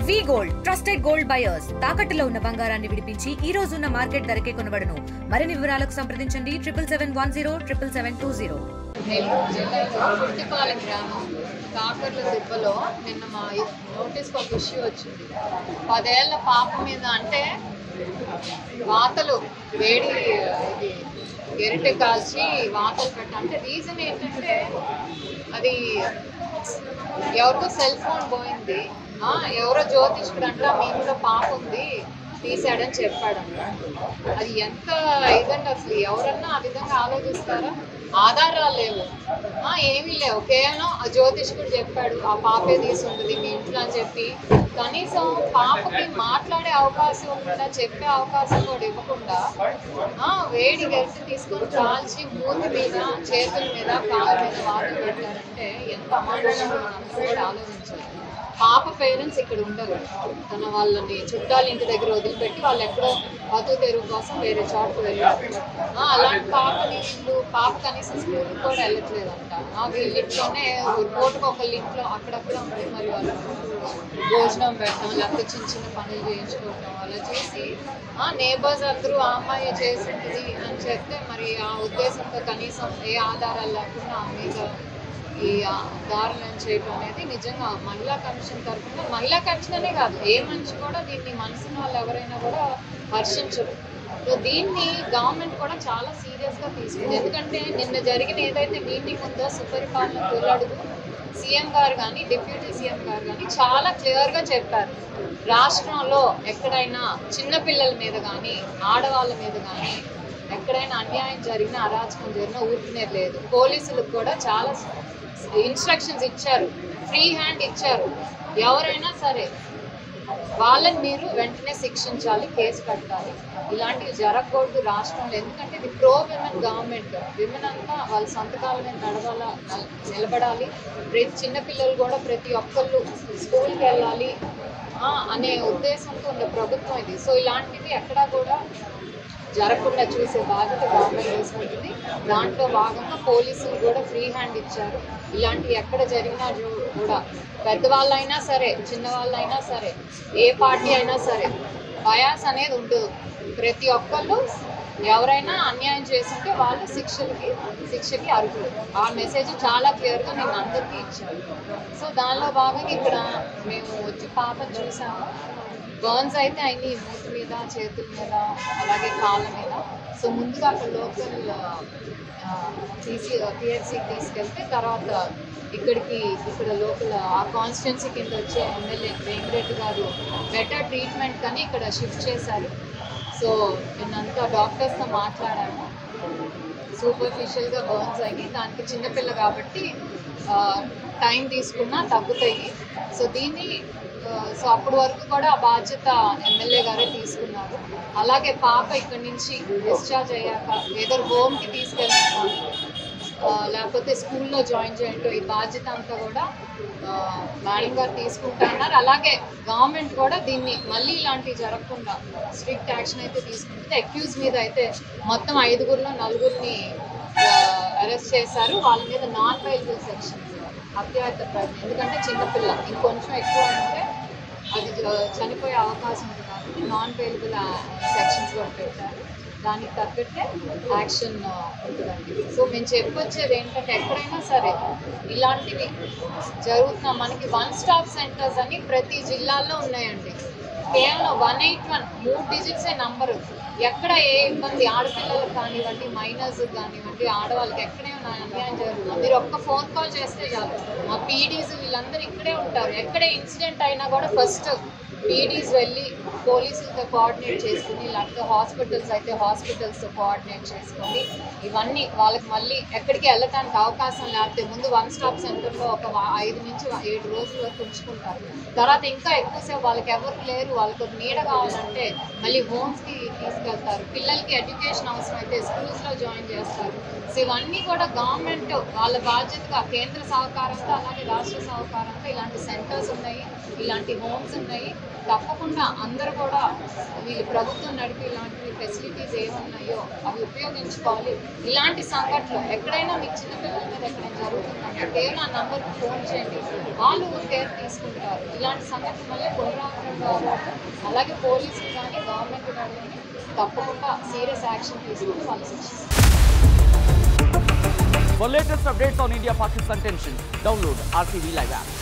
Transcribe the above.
వి gold trusted gold buyers తాకట్టులో ఉన్న బంగారాన్ని విడిపించి ఈ రోజు ఉన్న మార్కెట్ ధరకే కొనబడును. మరిన్ని వివరాలకు సంప్రదించండి 7710 పుట్టిపాలెం గ్రామం కాకర్ల దిబ్బలో నిన్న మా నోటీస్కి ఒక ఇష్యూ వచ్చింది. 10 ఏళ్ల పాప మీద అంటే వాతలు వేడి ఇది గెరిటె కాల్చి వాతలు అంటే రీజన్ ఏంటంటే అది ఎవరికో సెల్ ఫోన్ పోయింది, ఎవరో జ్యోతిష్కుడు అంట మీ ఇంట్లో పాప ఉంది తీసాడని చెప్పాడంట. అది ఎంత ఇదండి, అసలు ఎవరన్నా ఆ విధంగా ఆలోచిస్తారా? ఆధారాలు లేవు, ఏమీ లేవు, కేవలం ఆ జ్యోతిష్కుడు చెప్పాడు ఆ పాపే తీసి ఉంటుంది మీ ఇంట్లో అని చెప్పి కనీసం పాపకి మాట్లాడే అవకాశం ఇవ్వకుండా చెప్పే అవకాశం కూడా ఇవ్వకుండా వేడి గెలిచి తీసుకొని కాల్చి మూతి మీద చేతుల మీద కాళ్ళ మీద వాటర్ పెట్టారంటే ఎంత అమానుషంగా అందరూ కూడా ఆలోచించారు. పాప పేరెంట్స్ ఇక్కడ ఉండరు, తన వాళ్ళని చుట్టాల ఇంటి దగ్గర వదిలిపెట్టి వాళ్ళు ఎక్కడో బతుకు తెరువు కోసం వేరే చోటుకు వెళ్ళారు. అలాంటి పాప కనీసం స్కూల్కి కూడా వెళ్ళట్లేదంట. వీళ్ళింట్లోనే పూటకు ఒకళ్ళ ఇంట్లో అక్కడక్కడ ఉండి మరి వాళ్ళు భోజనం పెట్టడం లేకపోతే చిన్న చిన్న పనులు చేయించుకోవటం అలా చేసి నేబర్స్ అందరూ ఆ అమ్మాయి చేసింది అని చెప్తే మరి ఆ ఉద్దేశంతో కనీసం ఏ ఆధారాలు లేకుండా ఆ మీద ఈ దారుణం చేయటం అనేది నిజంగా మహిళా కమిషన్ తరఫున, మహిళా కమిషన్ అనే కాదు ఏ మనిషి కూడా దీన్ని మనసున్న వాళ్ళు ఎవరైనా కూడా హర్షించరు. సో దీన్ని గవర్నమెంట్ కూడా చాలా సీరియస్గా తీసుకుంది. ఎందుకంటే నిన్న జరిగిన ఏదైతే మీటింగ్ ఉందో సుపరిపాలన తొలడుగు సీఎం గారు కానీ డిప్యూటీ సీఎం గారు కానీ చాలా క్లియర్గా చెప్పారు, రాష్ట్రంలో ఎక్కడైనా చిన్నపిల్లల మీద కానీ ఆడవాళ్ళ మీద కానీ ఎక్కడైనా అన్యాయం జరిగినా అరాచకం జరిగినా ఊరుకునే లేదు. పోలీసులకు కూడా చాలా ఇన్స్ట్రక్షన్స్ ఇచ్చారు, ఫ్రీ హ్యాండ్ ఇచ్చారు. ఎవరైనా సరే వాళ్ళని మీరు వెంటనే శిక్షించాలి, కేసు పెట్టాలి, ఇలాంటివి జరగకూడదు రాష్ట్రంలో. ఎందుకంటే ఇది ప్రో విమెన్ గవర్నమెంట్, విమెన్ అంతా వాళ్ళ సంతకాల మీద నిలబడాలి. చిన్నపిల్లలు కూడా ప్రతి ఒక్కళ్ళు స్కూల్కి వెళ్ళాలి అనే ఉద్దేశంతో ఉన్న ప్రభుత్వం ఇది. సో ఇలాంటివి ఎక్కడా కూడా జరగకుండా చూసే బాధ్యత గవర్నమెంట్ తీసుకుంటుంది. దాంట్లో భాగంగా పోలీసులు కూడా ఫ్రీ హ్యాండ్ ఇచ్చారు. ఇలాంటివి ఎక్కడ జరిగినా కూడా పెద్దవాళ్ళైనా సరే చిన్నవాళ్ళైనా సరే ఏ పార్టీ అయినా సరే బయాస్ అనేది ఉండదు. ప్రతి ఒక్కళ్ళు ఎవరైనా అన్యాయం చేస్తుంటే వాళ్ళు శిక్షకి అర్హులు. ఆ మెసేజ్ చాలా క్లియర్గా నేను అందరికీ ఇచ్చాను. సో దానిలో భాగంగా ఇక్కడ మేము వచ్చి పాపను చూసాము. బర్న్స్ అయితే అయినాయి మూతి మీద చేతుల మీద అలాగే కాళ్ళ మీద. సో ముందుగా అక్కడ లోకల్ పిహెచ్సికి తీసుకెళ్తే తర్వాత ఇక్కడ లోకల్ ఆ కాన్స్టిట్యున్సీ కింద వచ్చే ఎమ్మెల్యే వెంకరెడ్డి గారు బెటర్ ట్రీట్మెంట్ కానీ ఇక్కడ షిఫ్ట్ చేశారు. సో నేనంతా డాక్టర్స్తో మాట్లాడాను. సూపర్ఫిషియల్గా బర్న్స్ అయ్యి దానికి చిన్నపిల్ల కాబట్టి టైం తీసుకున్నా తగ్గుతాయి. సో సో అప్పటి వరకు కూడా ఆ బాధ్యత ఎమ్మెల్యే గారే తీసుకున్నారు. అలాగే పాప ఇక్కడి నుంచి డిశ్చార్జ్ అయ్యాక ఏదో హోమ్కి తీసుకెళ్ళాక లేకపోతే స్కూల్లో జాయిన్ చేయటం ఈ బాధ్యత అంతా కూడా మేడం గారు తీసుకుంటా అన్నారు. అలాగే గవర్నమెంట్ కూడా దీన్ని మళ్ళీ ఇలాంటివి జరగకుండా స్ట్రిక్ట్ యాక్షన్ అయితే తీసుకుంటుంది. అక్యూజ్ మీద అయితే మొత్తం 5గురిలో 4గురిని అరెస్ట్ చేశారు. వాళ్ళ మీద నాన్ వైలబుల్ సెక్షన్స్ హత్యాయత్న ప్రయత్నం, ఎందుకంటే చిన్నపిల్ల ఇంకొంచెం ఎక్కువ అంటే అది చనిపోయే అవకాశం ఉంది కాబట్టి నాన్ వైలబుల్ సెక్షన్స్ కూడా పెట్టారు. దానికి తగ్గట్టే యాక్షన్ ఉంటుందండి. సో మేము చెప్పొచ్చేది ఏంటంటే ఎక్కడైనా సరే ఇలాంటివి జరుగుతున్నా మనకి 1 స్టాప్ సెంటర్స్ అని ప్రతి జిల్లాల్లో ఉన్నాయండి. కేవలం 181 3 డిజిట్సే నంబరు. ఎక్కడ ఏ ఇబ్బంది ఆడపిల్లలకు కానివ్వండి, మైనర్స్ కానివ్వండి, ఆడవాళ్ళకి ఎక్కడైనా అన్యాయం జరుగుతుంది మీరు ఒక్క ఫోన్ కాల్ చేస్తే చాలు. మా పీడీస్ వీళ్ళందరూ ఇక్కడే ఉంటారు. ఎక్కడే ఇన్సిడెంట్ అయినా కూడా ఫస్ట్ పీడీస్ వెళ్ళి పోలీసులతో కోఆర్డినేట్ చేసుకుని, లేకపోతే హాస్పిటల్స్ అయితే హాస్పిటల్స్తో కోఆర్డినేట్ చేసుకొని ఇవన్నీ వాళ్ళకి మళ్ళీ ఎక్కడికి వెళ్ళటానికి అవకాశం లేకపోతే ముందు 1 స్టాప్ సెంటర్లో ఒక 5 నుంచి 7 రోజుల వరకు ఉంచుకుంటారు. తర్వాత ఇంకా ఎక్కువసేపు వాళ్ళకి ఎవరు లేరు, వాళ్ళకి ఒక నీడ కావాలంటే మళ్ళీ హోమ్స్కి తీసుకెళ్తారు. పిల్లలకి ఎడ్యుకేషన్ అవసరం అయితే స్కూల్స్లో జాయిన్ చేస్తారు. సో ఇవన్నీ కూడా గవర్నమెంట్ వాళ్ళ బాధ్యతగా కేంద్ర సహకారంతో అలాగే రాష్ట్ర సహకారంతో ఇలాంటి సెంటర్స్ ఉన్నాయి, ఇలాంటి హోమ్స్ ఉన్నాయి. తప్పకుండా అందరూ కూడా వీళ్ళు ప్రభుత్వం నడిపి ఇలాంటి ఫెసిలిటీస్ ఏమున్నాయో అవి ఉపయోగించుకోవాలి. ఇలాంటి సంఘటనలు ఎక్కడైనా మీకు చిన్నపిల్లల మీద ఎక్కడైనా జరుగుతుందంటే కేవలం ఆ నంబర్కి ఫోన్ చేయండి, వాళ్ళు కేర్ తీసుకుంటారు. ఇలాంటి సంఘటన మళ్ళీ పునరావృతం కావాలి. అలాగే పోలీసులు కానీ గవర్నమెంట్ కానీ తప్పకుండా సీరియస్ యాక్షన్ తీసుకుని వాళ్ళు శిక్షిస్తారు. For latest updates on India-Pakistan tensions, download RTV Live app.